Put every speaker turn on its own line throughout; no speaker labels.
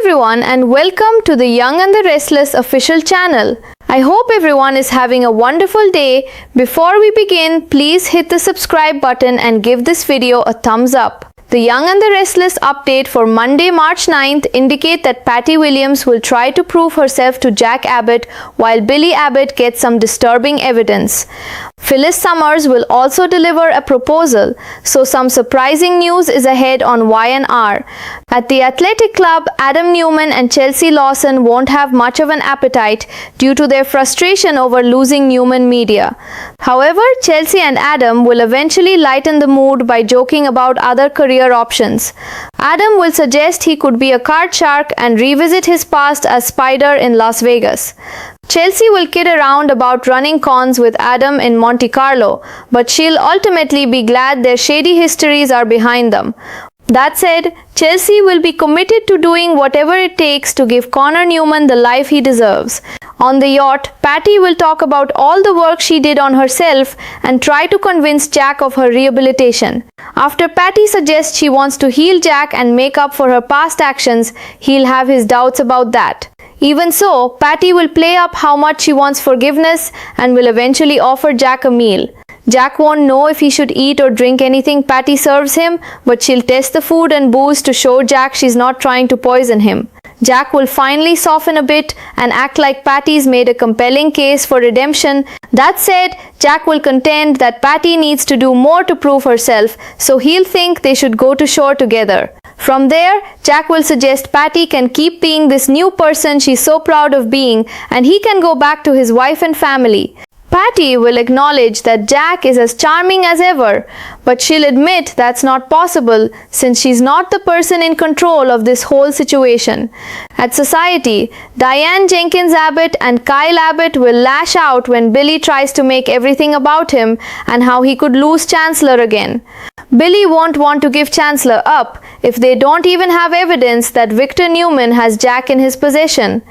everyone and welcome to the Young and the Restless official channel. I hope everyone is having a wonderful day. Before we begin, please hit the subscribe button and give this video a thumbs up. The Young and the Restless update for Monday, March 9th indicate that Patty Williams will try to prove herself to Jack Abbott while Billy Abbott gets some disturbing evidence. Phyllis Summers will also deliver a proposal, so some surprising news is ahead on Y&R. At the Athletic Club, Adam Newman and Chelsea Lawson won't have much of an appetite due to their frustration over losing Newman media. However, Chelsea and Adam will eventually lighten the mood by joking about other career options. Adam will suggest he could be a card shark and revisit his past as Spider in Las Vegas. Chelsea will kid around about running cons with Adam in Monte Carlo, but she'll ultimately be glad their shady histories are behind them. That said, Chelsea will be committed to doing whatever it takes to give Connor Newman the life he deserves. On the yacht, Patty will talk about all the work she did on herself and try to convince Jack of her rehabilitation. After Patty suggests she wants to heal Jack and make up for her past actions, he'll have his doubts about that. Even so, Patty will play up how much she wants forgiveness and will eventually offer Jack a meal. Jack won't know if he should eat or drink anything Patty serves him, but she'll test the food and booze to show Jack she's not trying to poison him. Jack will finally soften a bit and act like Patty's made a compelling case for redemption. That said, Jack will contend that Patty needs to do more to prove herself, so he'll think they should go to shore together. From there, Jack will suggest Patty can keep being this new person she's so proud of being, and he can go back to his wife and family. Patty will acknowledge that Jack is as charming as ever, but she'll admit that's not possible since she's not the person in control of this whole situation. At Society, Diane Jenkins Abbott and Kyle Abbott will lash out when Billy tries to make everything about him and how he could lose Chancellor again. Billy won't want to give Chancellor up if they don't even have evidence that Victor Newman has Jack in his possession.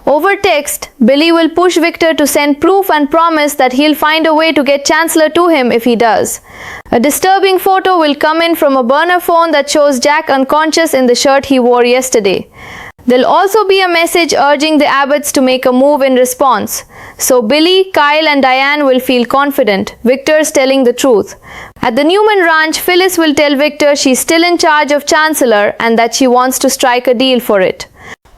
Over text, Billy will push Victor to send proof and promise that he'll find a way to get Chancellor to him if he does. A disturbing photo will come in from a burner phone that shows Jack unconscious in the shirt he wore yesterday. There'll also be a message urging the Abbotts to make a move in response. So Billy, Kyle and Diane will feel confident Victor's telling the truth. At the Newman Ranch, Phyllis will tell Victor she's still in charge of Chancellor and that she wants to strike a deal for it.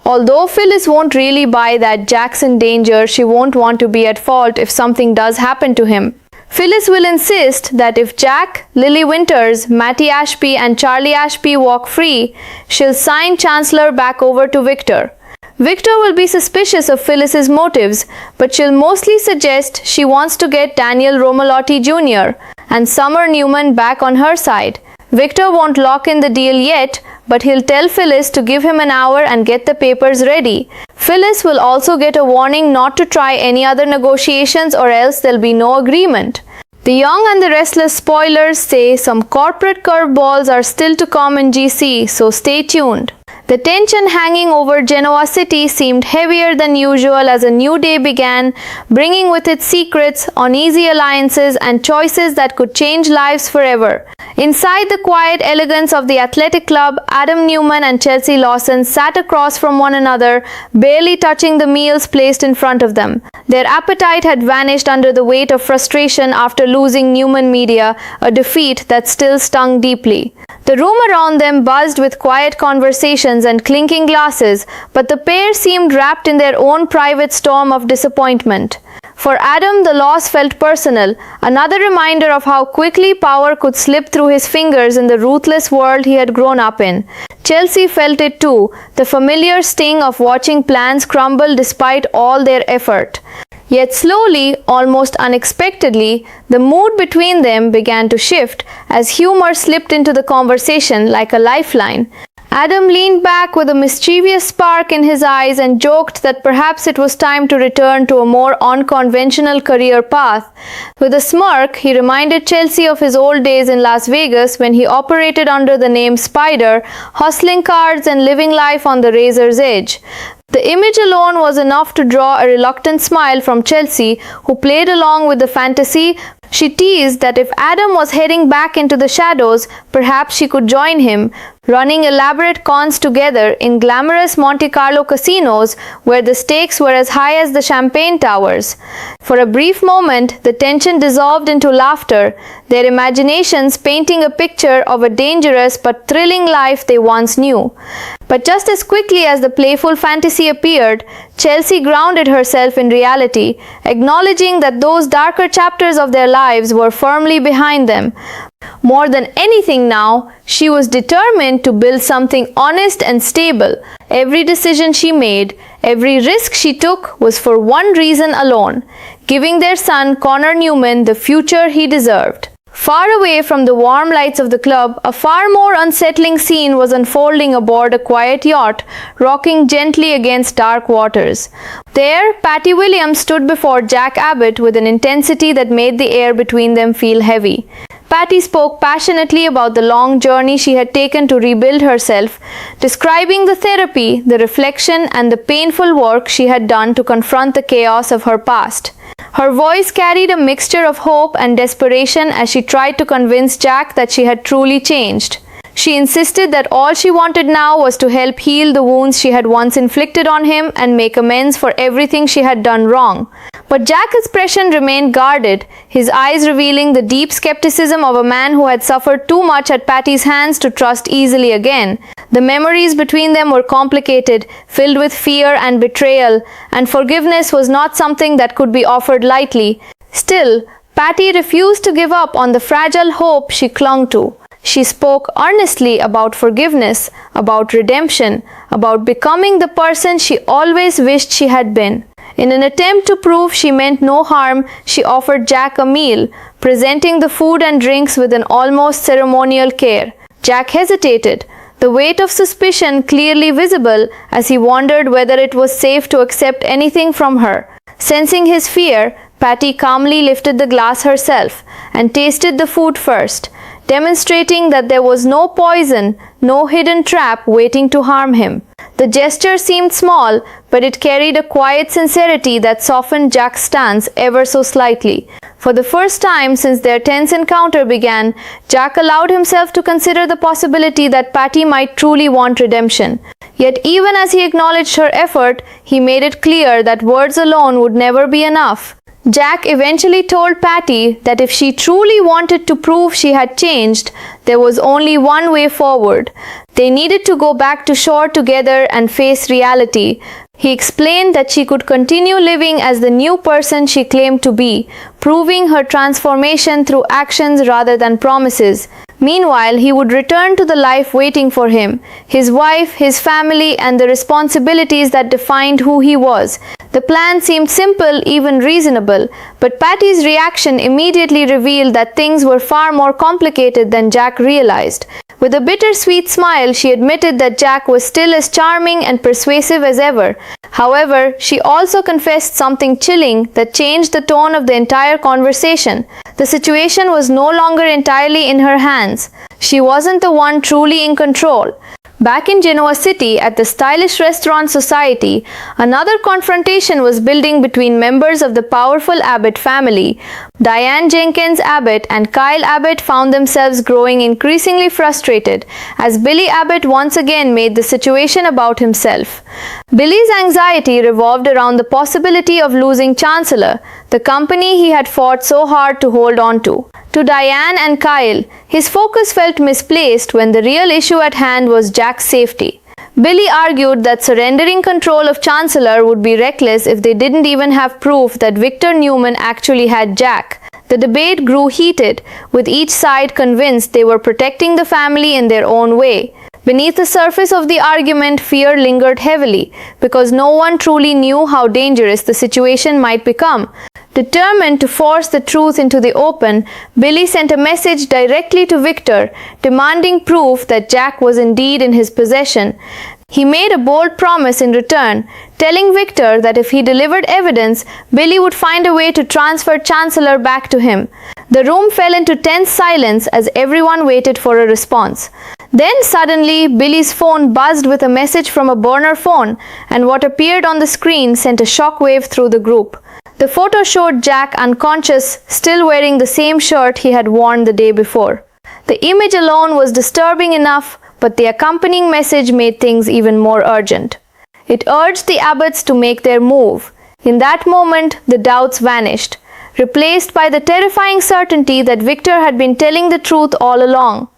Although Phyllis won't really buy that Jack's in danger, she won't want to be at fault if something does happen to him. Phyllis will insist that if Jack, Lily Winters, Matty Ashby and Charlie Ashby walk free, she'll sign Chancellor back over to Victor. Victor will be suspicious of Phyllis's motives, but she'll mostly suggest she wants to get Daniel Romalotti Jr. and Summer Newman back on her side. Victor won't lock in the deal yet, but he'll tell Phyllis to give him an hour and get the papers ready. Phyllis will also get a warning not to try any other negotiations or else there'll be no agreement. The Young and the Restless spoilers say some corporate curveballs are still to come in GC, so stay tuned. The tension hanging over Genoa City seemed heavier than usual as a new day began, bringing with it secrets, uneasy alliances, and choices that could change lives forever. Inside the quiet elegance of the Athletic Club, Adam Newman and Chelsea Lawson sat across from one another, barely touching the meals placed in front of them. Their appetite had vanished under the weight of frustration after losing Newman media, a defeat that still stung deeply. The room around them buzzed with quiet conversations and clinking glasses, but the pair seemed wrapped in their own private storm of disappointment. For Adam, the loss felt personal, another reminder of how quickly power could slip through his fingers in the ruthless world he had grown up in. Chelsea felt it too, the familiar sting of watching plans crumble despite all their effort. Yet slowly, almost unexpectedly, the mood between them began to shift as humor slipped into the conversation like a lifeline. Adam leaned back with a mischievous spark in his eyes and joked that perhaps it was time to return to a more unconventional career path. With a smirk, he reminded Chelsea of his old days in Las Vegas when he operated under the name Spider, hustling cards and living life on the razor's edge. The image alone was enough to draw a reluctant smile from Chelsea, who played along with the fantasy. She teased that if Adam was heading back into the shadows, perhaps she could join him, running elaborate cons together in glamorous Monte Carlo casinos where the stakes were as high as the champagne towers. For a brief moment, the tension dissolved into laughter, their imaginations painting a picture of a dangerous but thrilling life they once knew. But just as quickly as the playful fantasy appeared, Chelsea grounded herself in reality, acknowledging that those darker chapters of their lives were firmly behind them. More than anything now, she was determined to build something honest and stable. Every decision she made, every risk she took was for one reason alone: giving their son Connor Newman the future he deserved. Far away from the warm lights of the club, a far more unsettling scene was unfolding aboard a quiet yacht, rocking gently against dark waters. There, Patty Williams stood before Jack Abbott with an intensity that made the air between them feel heavy. Patty spoke passionately about the long journey she had taken to rebuild herself, describing the therapy, the reflection, and the painful work she had done to confront the chaos of her past. Her voice carried a mixture of hope and desperation as she tried to convince Jack that she had truly changed. She insisted that all she wanted now was to help heal the wounds she had once inflicted on him and make amends for everything she had done wrong. But Jack's expression remained guarded, his eyes revealing the deep skepticism of a man who had suffered too much at Patty's hands to trust easily again. The memories between them were complicated, filled with fear and betrayal, and forgiveness was not something that could be offered lightly. Still, Patty refused to give up on the fragile hope she clung to. She spoke earnestly about forgiveness, about redemption, about becoming the person she always wished she had been. In an attempt to prove she meant no harm, she offered Jack a meal, presenting the food and drinks with an almost ceremonial care. Jack hesitated, the weight of suspicion clearly visible as he wondered whether it was safe to accept anything from her. Sensing his fear, Patty calmly lifted the glass herself and tasted the food first, demonstrating that there was no poison, no hidden trap waiting to harm him. The gesture seemed small, but it carried a quiet sincerity that softened Jack's stance ever so slightly. For the first time since their tense encounter began, Jack allowed himself to consider the possibility that Patty might truly want redemption. Yet even as he acknowledged her effort, he made it clear that words alone would never be enough. Jack eventually told Patty that if she truly wanted to prove she had changed, there was only one way forward. They needed to go back to shore together and face reality. He explained that she could continue living as the new person she claimed to be, proving her transformation through actions rather than promises. Meanwhile, he would return to the life waiting for him, his wife, his family, and the responsibilities that defined who he was. The plan seemed simple, even reasonable, but Patty's reaction immediately revealed that things were far more complicated than Jack realized. With a bittersweet smile, she admitted that Jack was still as charming and persuasive as ever. However, she also confessed something chilling that changed the tone of the entire conversation. The situation was no longer entirely in her hands. She wasn't the one truly in control. Back in Genoa City, at the stylish restaurant society, another confrontation was building between members of the powerful Abbott family. Diane Jenkins Abbott and Kyle Abbott found themselves growing increasingly frustrated as Billy Abbott once again made the situation about himself. Billy's anxiety revolved around the possibility of losing Chancellor, the company he had fought so hard to hold on to. To Diane and Kyle, his focus felt misplaced when the real issue at hand was Jack's safety. Billy argued that surrendering control of Chancellor would be reckless if they didn't even have proof that Victor Newman actually had Jack. The debate grew heated, with each side convinced they were protecting the family in their own way. Beneath the surface of the argument, fear lingered heavily, because no one truly knew how dangerous the situation might become. Determined to force the truth into the open, Billy sent a message directly to Victor, demanding proof that Jack was indeed in his possession. He made a bold promise in return, telling Victor that if he delivered evidence, Billy would find a way to transfer Chancellor back to him. The room fell into tense silence as everyone waited for a response. Then suddenly, Billy's phone buzzed with a message from a burner phone, and what appeared on the screen sent a shockwave through the group. The photo showed Jack unconscious, still wearing the same shirt he had worn the day before. The image alone was disturbing enough, but the accompanying message made things even more urgent. It urged the Abbotts to make their move. In that moment, the doubts vanished, replaced by the terrifying certainty that Victor had been telling the truth all along.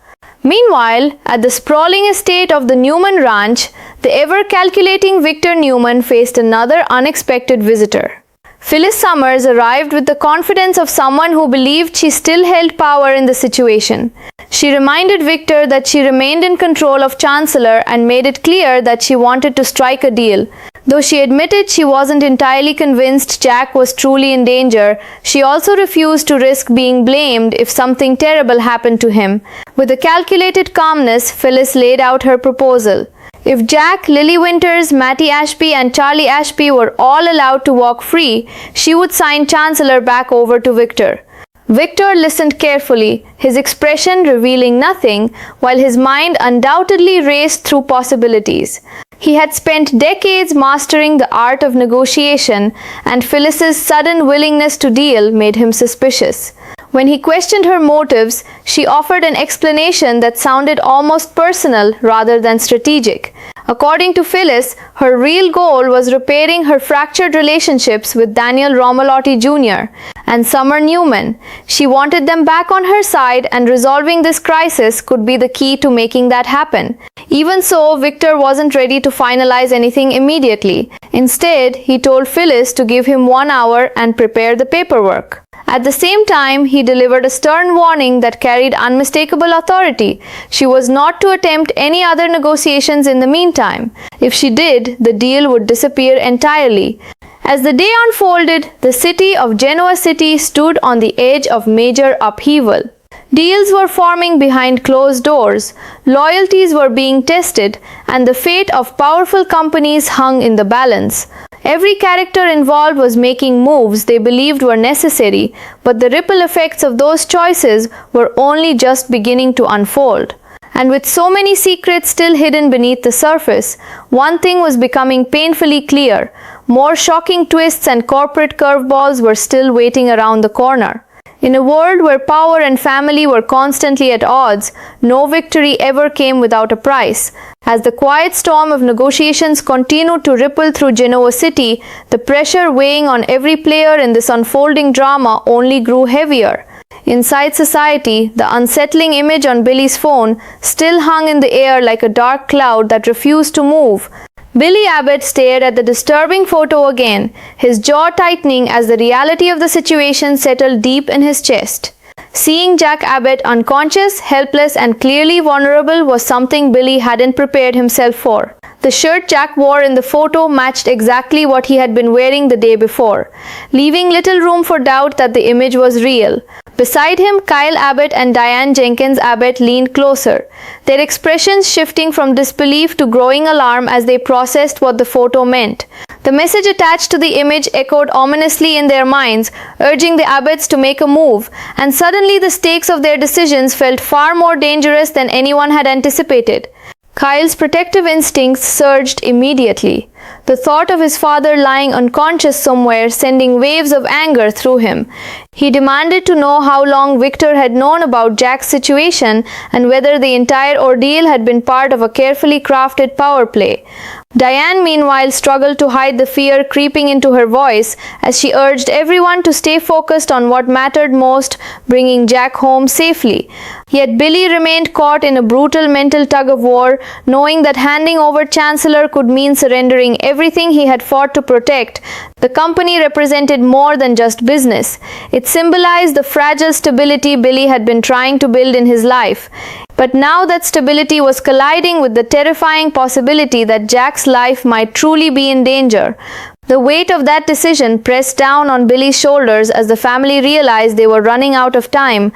Meanwhile, at the sprawling estate of the Newman Ranch, the ever-calculating Victor Newman faced another unexpected visitor. Phyllis Summers arrived with the confidence of someone who believed she still held power in the situation. She reminded Victor that she remained in control of Chancellor and made it clear that she wanted to strike a deal. Though she admitted she wasn't entirely convinced Jack was truly in danger, she also refused to risk being blamed if something terrible happened to him. With a calculated calmness, Phyllis laid out her proposal. If Jack, Lily Winters, Matty Ashby and Charlie Ashby were all allowed to walk free, she would sign Chancellor back over to Victor. Victor listened carefully, his expression revealing nothing, while his mind undoubtedly raced through possibilities. He had spent decades mastering the art of negotiation, and Phyllis's sudden willingness to deal made him suspicious. When he questioned her motives, she offered an explanation that sounded almost personal rather than strategic. According to Phyllis, her real goal was repairing her fractured relationships with Daniel Romalotti Jr. and Summer Newman. She wanted them back on her side, and resolving this crisis could be the key to making that happen. Even so, Victor wasn't ready to finalize anything immediately. Instead, he told Phyllis to give him 1 hour and prepare the paperwork. At the same time, he delivered a stern warning that carried unmistakable authority. She was not to attempt any other negotiations in the meantime. If she did, the deal would disappear entirely. As the day unfolded, the city of Genoa City stood on the edge of major upheaval. Deals were forming behind closed doors, loyalties were being tested, and the fate of powerful companies hung in the balance. Every character involved was making moves they believed were necessary, but the ripple effects of those choices were only just beginning to unfold. And with so many secrets still hidden beneath the surface, one thing was becoming painfully clear. More shocking twists and corporate curveballs were still waiting around the corner. In a world where power and family were constantly at odds, no victory ever came without a price. As the quiet storm of negotiations continued to ripple through Genoa City, the pressure weighing on every player in this unfolding drama only grew heavier. Inside society, the unsettling image on Billy's phone still hung in the air like a dark cloud that refused to move. Billy Abbott stared at the disturbing photo again, his jaw tightening as the reality of the situation settled deep in his chest. Seeing Jack Abbott unconscious, helpless, and clearly vulnerable was something Billy hadn't prepared himself for. The shirt Jack wore in the photo matched exactly what he had been wearing the day before, leaving little room for doubt that the image was real. Beside him, Kyle Abbott and Diane Jenkins Abbott leaned closer, their expressions shifting from disbelief to growing alarm as they processed what the photo meant. The message attached to the image echoed ominously in their minds, urging the Abbotts to make a move, and suddenly the stakes of their decisions felt far more dangerous than anyone had anticipated. Kyle's protective instincts surged immediately. The thought of his father lying unconscious somewhere sending waves of anger through him. He demanded to know how long Victor had known about Jack's situation and whether the entire ordeal had been part of a carefully crafted power play. Diane, meanwhile, struggled to hide the fear creeping into her voice as she urged everyone to stay focused on what mattered most, bringing Jack home safely. Yet Billy remained caught in a brutal mental tug-of-war, knowing that handing over Chancellor could mean surrendering everything he had fought to protect. The company represented more than just business. It symbolized the fragile stability Billy had been trying to build in his life. But now that stability was colliding with the terrifying possibility that Jack's life might truly be in danger. The weight of that decision pressed down on Billy's shoulders as the family realized they were running out of time.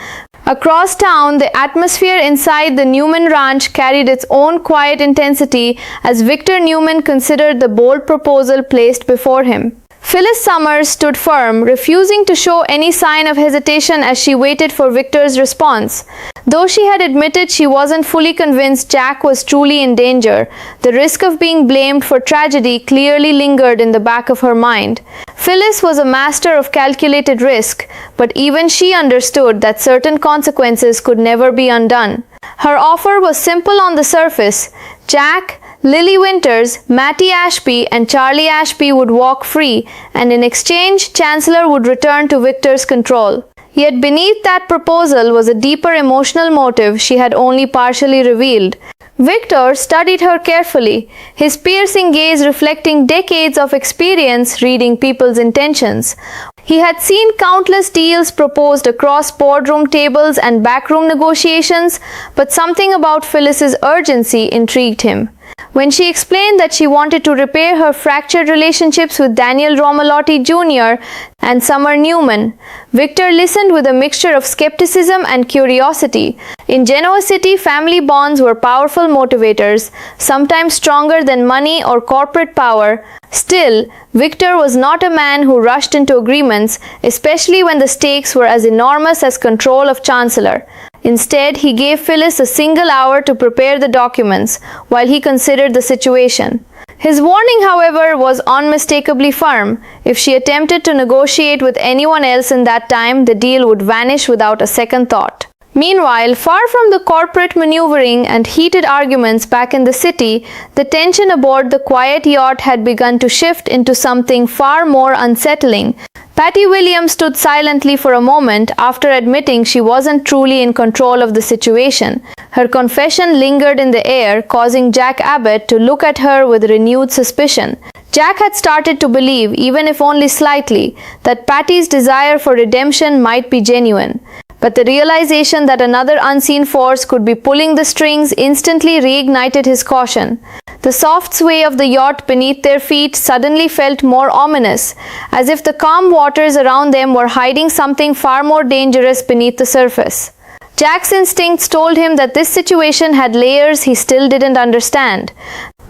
Across town, the atmosphere inside the Newman ranch carried its own quiet intensity as Victor Newman considered the bold proposal placed before him. Phyllis Summers stood firm, refusing to show any sign of hesitation as she waited for Victor's response. Though she had admitted she wasn't fully convinced Jack was truly in danger, the risk of being blamed for tragedy clearly lingered in the back of her mind. Phyllis was a master of calculated risk, but even she understood that certain consequences could never be undone. Her offer was simple on the surface. Jack, Lily Winters, Mattie Ashby, and Charlie Ashby would walk free, and in exchange, Chancellor would return to Victor's control. Yet beneath that proposal was a deeper emotional motive she had only partially revealed. Victor studied her carefully, his piercing gaze reflecting decades of experience reading people's intentions. He had seen countless deals proposed across boardroom tables and backroom negotiations, but something about Phyllis's urgency intrigued him. When she explained that she wanted to repair her fractured relationships with Daniel Romalotti Jr. and Summer Newman, Victor listened with a mixture of skepticism and curiosity. In Genoa City, family bonds were powerful motivators, sometimes stronger than money or corporate power. Still, Victor was not a man who rushed into agreements, especially when the stakes were as enormous as control of Chancellor. Instead, he gave Phyllis a single hour to prepare the documents while he considered the situation. His warning, however, was unmistakably firm. If she attempted to negotiate with anyone else in that time, the deal would vanish without a second thought. Meanwhile, far from the corporate maneuvering and heated arguments back in the city, the tension aboard the quiet yacht had begun to shift into something far more unsettling. Patty Williams stood silently for a moment after admitting she wasn't truly in control of the situation. Her confession lingered in the air, causing Jack Abbott to look at her with renewed suspicion. Jack had started to believe, even if only slightly, that Patty's desire for redemption might be genuine. But the realization that another unseen force could be pulling the strings instantly reignited his caution. The soft sway of the yacht beneath their feet suddenly felt more ominous, as if the calm waters around them were hiding something far more dangerous beneath the surface. Jack's instincts told him that this situation had layers he still didn't understand.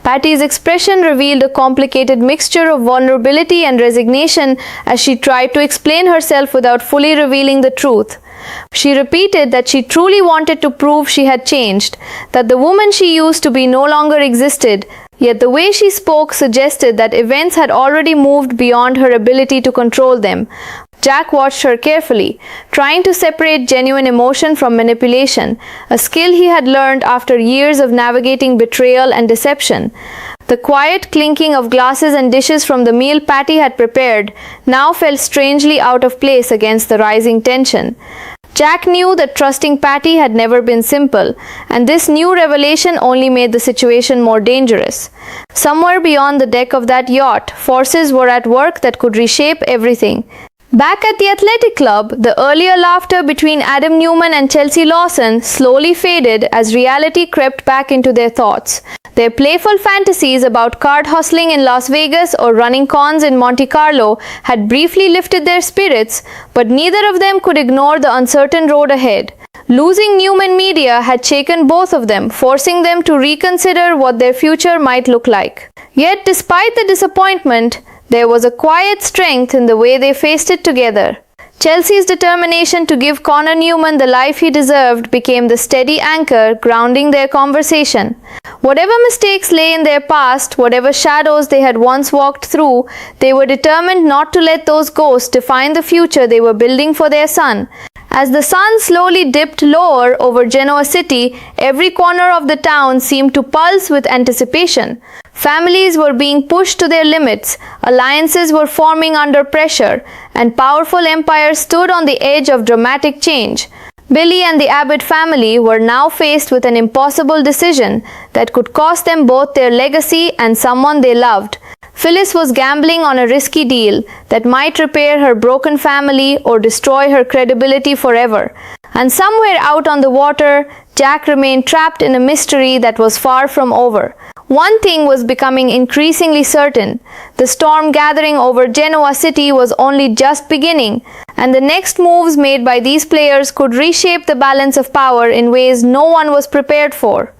Patty's expression revealed a complicated mixture of vulnerability and resignation as she tried to explain herself without fully revealing the truth. She repeated that she truly wanted to prove she had changed, that the woman she used to be no longer existed, yet the way she spoke suggested that events had already moved beyond her ability to control them. Jack watched her carefully, trying to separate genuine emotion from manipulation, a skill he had learned after years of navigating betrayal and deception. The quiet clinking of glasses and dishes from the meal Patty had prepared now felt strangely out of place against the rising tension. Jack knew that trusting Patty had never been simple, and this new revelation only made the situation more dangerous. Somewhere beyond the deck of that yacht, forces were at work that could reshape everything. Back at the athletic club, the earlier laughter between Adam Newman and Chelsea Lawson slowly faded as reality crept back into their thoughts. Their playful fantasies about card hustling in Las Vegas or running cons in Monte Carlo had briefly lifted their spirits, but neither of them could ignore the uncertain road ahead. Losing Newman Media had shaken both of them, forcing them to reconsider what their future might look like. Yet, despite the disappointment, there was a quiet strength in the way they faced it together. Chelsea's determination to give Connor Newman the life he deserved became the steady anchor grounding their conversation. Whatever mistakes lay in their past, whatever shadows they had once walked through, they were determined not to let those ghosts define the future they were building for their son. As the sun slowly dipped lower over Genoa City, every corner of the town seemed to pulse with anticipation. Families were being pushed to their limits, alliances were forming under pressure, and powerful empires stood on the edge of dramatic change. Billy and the Abbott family were now faced with an impossible decision that could cost them both their legacy and someone they loved. Phyllis was gambling on a risky deal that might repair her broken family or destroy her credibility forever. And somewhere out on the water, Jack remained trapped in a mystery that was far from over. One thing was becoming increasingly certain. The storm gathering over Genoa City was only just beginning, and the next moves made by these players could reshape the balance of power in ways no one was prepared for.